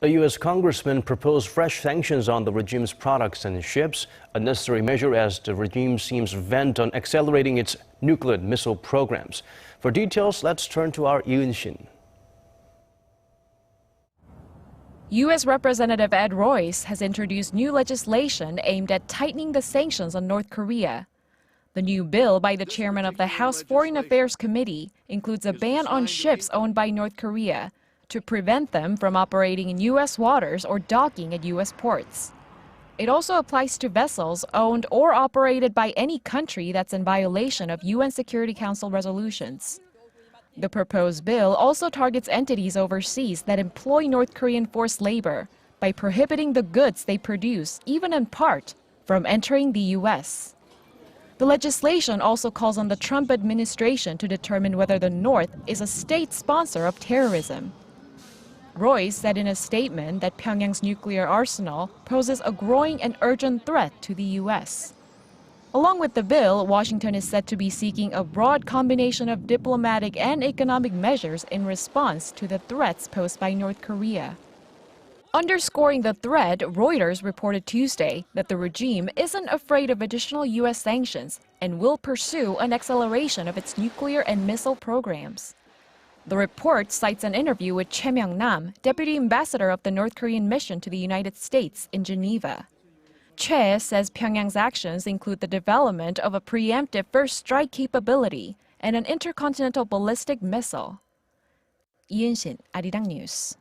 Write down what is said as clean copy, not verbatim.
A U.S. congressman proposed fresh sanctions on the regime's products and ships, a necessary measure as the regime seems bent on accelerating its nuclear missile programs. For details, let's turn to our Lee Unshin. U.S. Representative Ed Royce has introduced new legislation aimed at tightening the sanctions on North Korea. The new bill by the chairman of the House Foreign Affairs Committee includes a ban on ships owned by North Korea to prevent them from operating in U.S. waters or docking at U.S. ports. It also applies to vessels owned or operated by any country that's in violation of UN Security Council resolutions. The proposed bill also targets entities overseas that employ North Korean forced labor by prohibiting the goods they produce, even in part, from entering the U.S. The legislation also calls on the Trump administration to determine whether the North is a state sponsor of terrorism. Royce said in a statement that Pyongyang's nuclear arsenal poses a growing and urgent threat to the U.S. Along with the bill, Washington is said to be seeking a broad combination of diplomatic and economic measures in response to the threats posed by North Korea. Underscoring the threat, Reuters reported Tuesday that the regime isn't afraid of additional U.S. sanctions and will pursue an acceleration of its nuclear and missile programs. The report cites an interview with Choi Myung-nam, deputy ambassador of the North Korean mission to the United States in Geneva. Choi says Pyongyang's actions include the development of a preemptive first strike capability and an intercontinental ballistic missile. Lee Unshin, Arirang News.